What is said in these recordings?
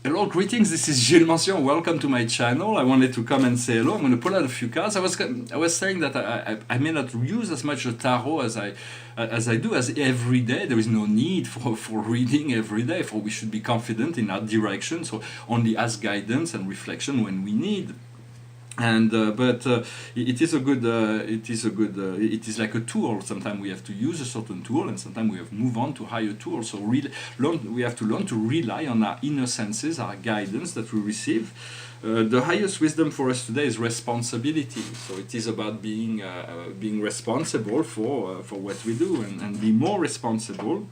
Hello, greetings. This is Gilles Mention. Welcome to my channel. I wanted to come and say hello. I'm going to pull out a few cards. I was saying that I may not use as much the tarot as I do as every day. There is no need for reading every day. For we should be confident in our direction. So only ask guidance and reflection when we need. And but it is a good it is like a tool. Sometimes we have to use a certain tool, and sometimes we have to move on to higher tools. So we have to learn to rely on our inner senses, our guidance that we receive. The highest wisdom for us today is responsibility. So it is about being responsible for what we do, and be more responsible.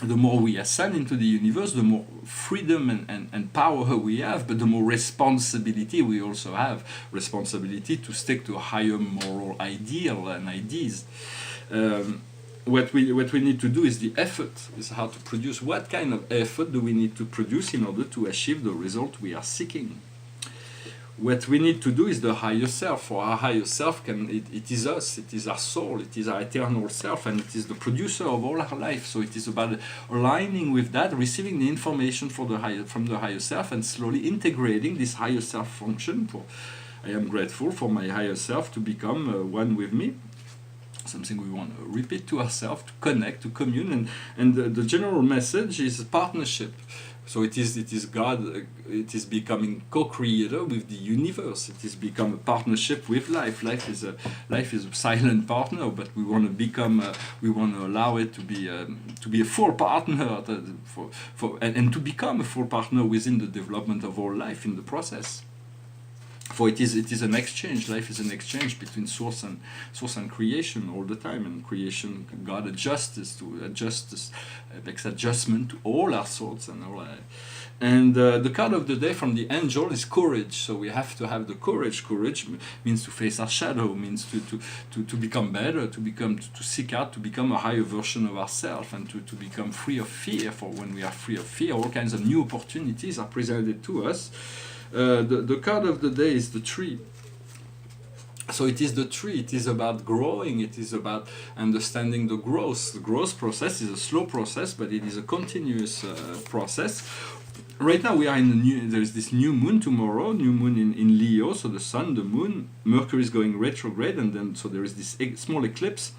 The more we ascend into the universe, the more freedom and power we have, but the more responsibility we also have. Responsibility to stick to a higher moral ideal and ideas. What we need to do is the effort, is how to produce. What kind of effort do we need to produce in order to achieve the result we are seeking? What we need to do is the higher self. For our higher self, it is us, it is our soul, it is our eternal self, and it is the producer of all our life. So it is about aligning with that, receiving the information from the higher self, and slowly integrating this higher self function. I am grateful for my higher self to become one with me. Something we want to repeat to ourselves, to connect, to commune, and the general message is partnership. So it is God. It is becoming co-creator with the universe. It is become a partnership with life. Life is a silent partner, but we want to become. We want to allow it to be a full partner and to become a full partner within the development of our life in the process. For it is an exchange. Life is an exchange between source and creation all the time. And creation, God makes adjustment to all our thoughts and all. And the card of the day from the angel is courage. So we have to have the courage. Courage means to face our shadow, means to become better, to seek out, to become a higher version of ourselves, and to become free of fear. For when we are free of fear, all kinds of new opportunities are presented to us. The card of the day is the tree. So it is the tree. It is about growing. It is about understanding the growth. The growth process is a slow process, but it is a continuous process. Right now we are there is this new moon tomorrow, new moon in Leo, so the sun, the moon, Mercury is going retrograde, and then so there is this small eclipse,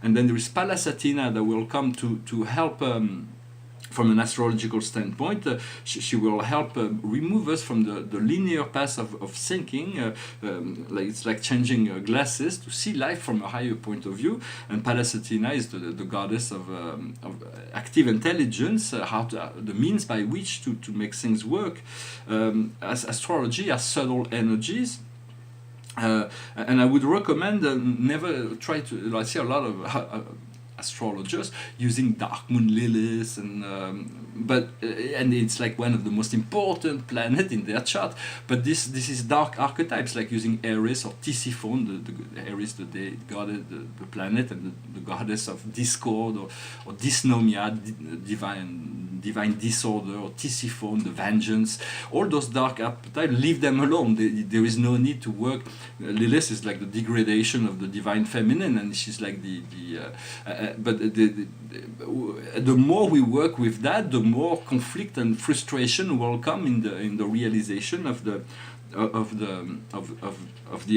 and then there is Pallas Athena that will come to help. From an astrological standpoint, she will help remove us from the linear path of thinking. It's like changing glasses to see life from a higher point of view. And Pallas Athena is the goddess of active intelligence, the means by which to make things work. As astrology are subtle energies. And I would recommend never try to. I see a lot of astrologers using dark moon lilies and it's like one of the most important planet in their chart, but this is dark archetypes, like using Aries or Tisiphone, the Aries, the planet, and the goddess of discord or dysnomia, divine disorder, or Tisiphone, the vengeance. All those dark archetypes, leave them alone. There is no need to work. Lilith is like the degradation of the divine feminine, and she's like but the more we work with that, the more conflict and frustration will come in the realization of the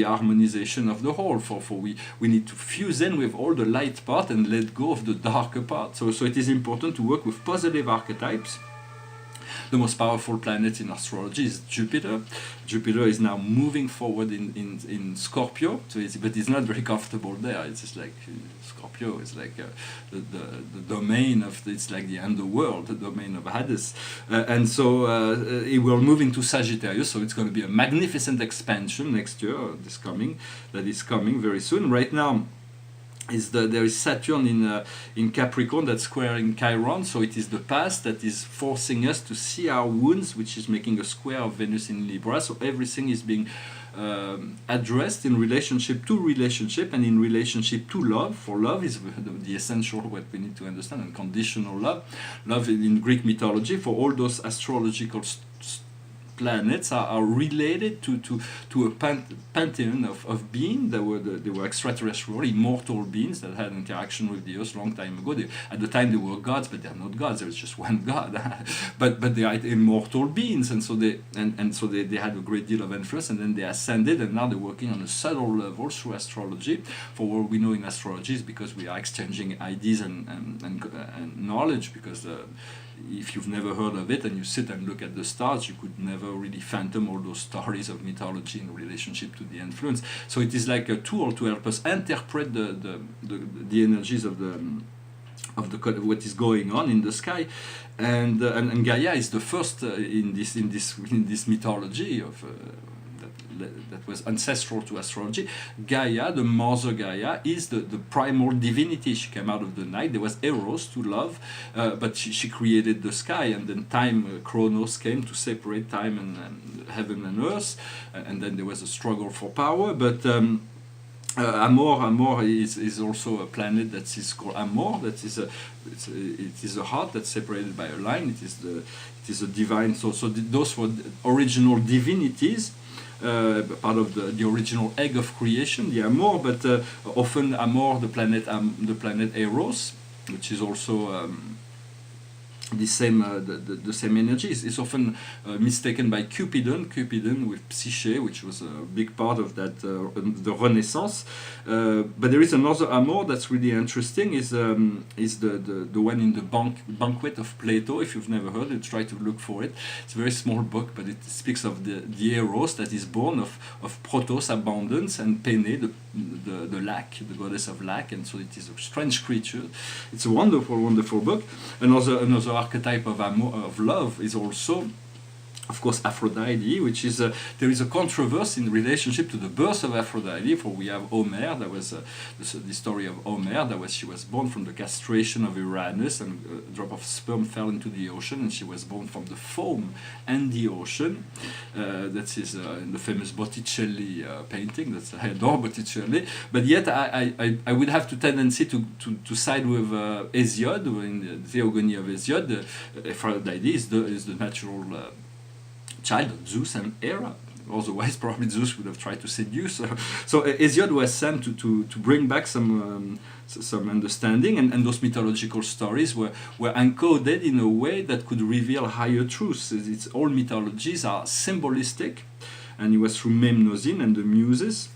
harmonization of the whole. For we need to fuse in with all the light part and let go of the darker part. So it is important to work with positive archetypes. The most powerful planet in astrology is Jupiter. Jupiter is now moving forward in Scorpio, but it's not very comfortable there. It's just like Scorpio is like the domain of, it's like the underworld, the domain of Hades, and so it will move into Sagittarius. So it's going to be a magnificent expansion next year. That is coming very soon. Right now, there is Saturn in Capricorn that's squaring Chiron, so it is the past that is forcing us to see our wounds, which is making a square of Venus in Libra. So everything is being addressed in relationship and in relationship to love. For love is the essential, what we need to understand, unconditional love. Love in Greek mythology, for all those astrological planets are related to a pantheon of beings that they were extraterrestrial, immortal beings that had interaction with the Earth long time ago. At the time they were gods, but they're not gods. There was just one god, but they are immortal beings, and so they had a great deal of influence, and then they ascended, and now they're working on a subtle level through astrology. For what we know in astrology is because we are exchanging ideas and knowledge, because if you've never heard of it and you sit and look at the stars, you could never really fathom all those stories of mythology in relationship to the influence. So it is like a tool to help us interpret the energies of what is going on in the sky, and Gaia is the first in this mythology of. That was ancestral to astrology. Gaia, the mother Gaia, is the primal divinity. She came out of the night. There was Eros to love, but she created the sky, and then time, Chronos, came to separate time and heaven and earth, and then there was a struggle for power. But Amor is also a planet that is called Amor. That is it is a heart that's separated by a line. It is a divine. So those were original divinities. Part of the original egg of creation, the Amor, but often Amor, the planet Eros, which is also the same energy, is often mistaken by Cupidon with Psyche, which was a big part of that the Renaissance. But there is another Amor that's really interesting. Is the one in the Banquet of Plato. If you've never heard it, try to look for it. It's a very small book, but it speaks of the Eros that is born of Protos, abundance, and Pene, the lack, the goddess of lack, and so it is a strange creature. It's a wonderful book. Another archetype of love is also, of course, Aphrodite, which is there is a controversy in relationship to the birth of Aphrodite. For we have Homer, that was the story of Homer. She was born from the castration of Uranus, and a drop of sperm fell into the ocean, and she was born from the foam and the ocean. That is in the famous Botticelli painting. I adore Botticelli, but yet I would have the tendency to side with Hesiod in the Theogony of Hesiod. Aphrodite is the natural child of Zeus and Hera. Otherwise, probably Zeus would have tried to seduce her. So Hesiod was sent to bring back some understanding, and those mythological stories were encoded in a way that could reveal higher truths. All mythologies are symbolistic, and it was through Memnosine and the Muses.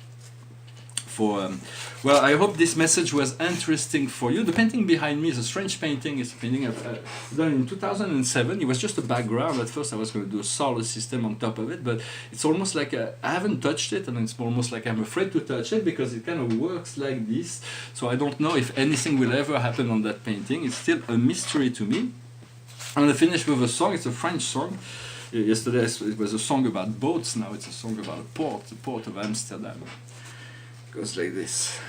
Well, I hope this message was interesting for you. The painting behind me is a strange painting. It's a painting I've done in 2007. It was just a background. At first I was going to do a solar system on top of it, but it's almost like I haven't touched it, and it's almost like I'm afraid to touch it because it kind of works like this. So I don't know if anything will ever happen on that painting. It's still a mystery to me. I'm going to finish with a song. It's a French song. Yesterday it was a song about boats. Now it's a song about a port, the port of Amsterdam. Goes like this.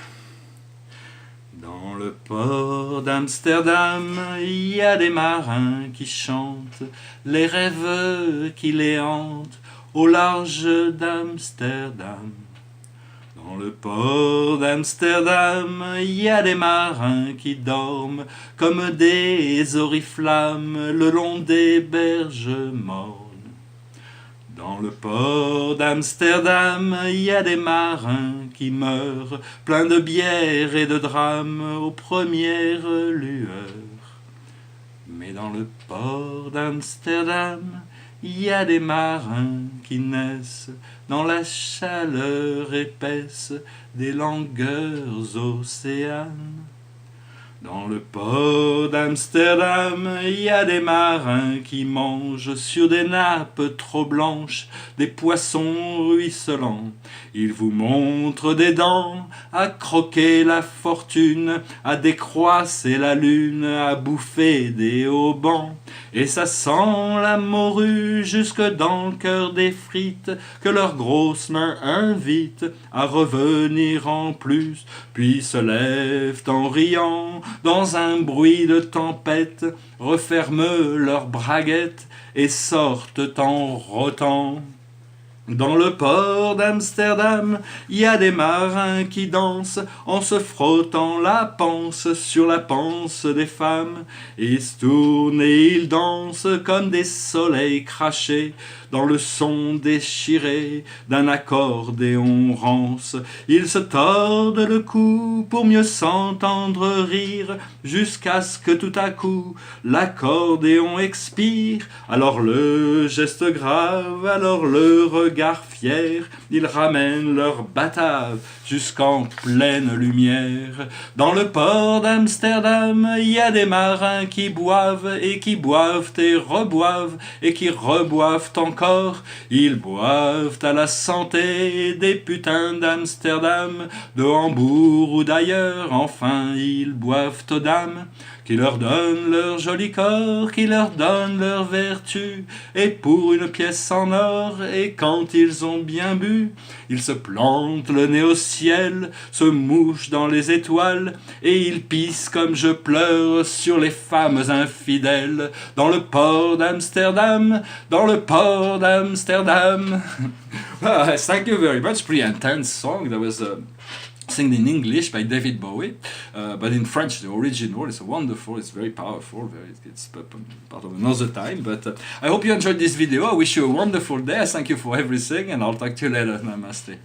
Dans le port d'Amsterdam, il y a des marins qui chantent les rêves qui les hantent au large d'Amsterdam. Dans le port d'Amsterdam, il y a des marins qui dorment comme des oriflammes le long des berges mornes. Dans le port d'Amsterdam, il y a des marins qui meurent, pleins de bière et de drames aux premières lueurs. Mais dans le port d'Amsterdam, il y a des marins qui naissent dans la chaleur épaisse des longueurs océanes. Dans le port d'Amsterdam, il y a des marins qui mangent sur des nappes trop blanches des poissons ruisselants. Ils vous montrent des dents à croquer la fortune, à décroisser la lune, à bouffer des haubans. Et ça sent la morue jusque dans le cœur des frites que leurs grosses mains invitent à revenir en plus, puis se lèvent en riant dans un bruit de tempête, referment leurs braguettes et sortent en rotant. Dans le port d'Amsterdam, il y a des marins qui dansent en se frottant la panse sur la panse des femmes. Ils se tournent et ils dansent comme des soleils crachés dans le son déchiré d'un accordéon rance. Ils se tordent le cou pour mieux s'entendre rire jusqu'à ce que tout à coup l'accordéon expire. Alors le geste grave, alors le regard fier, ils ramènent leur batave jusqu'en pleine lumière. Dans le port d'Amsterdam, il y a des marins qui boivent et qui boivent et reboivent et qui reboivent encore. Ils boivent à la santé des putains d'Amsterdam, de Hambourg ou d'ailleurs. Enfin, ils boivent aux dames qui leur donnent leur joli corps, qui leur donnent leur vertu, et pour une pièce en or, et quand ils ont bien bu, ils se plantent le nez au ciel, se mouchent dans les étoiles, et ils pissent comme je pleure sur les femmes infidèles, dans le port d'Amsterdam, dans le port d'Amsterdam. Well, thank you very much. Pretty intense song. That was sung in English by David Bowie, but in French the original is wonderful. It's very powerful. It's part of another time. But I hope you enjoyed this video. I wish you a wonderful day. Thank you for everything, and I'll talk to you later. Namaste.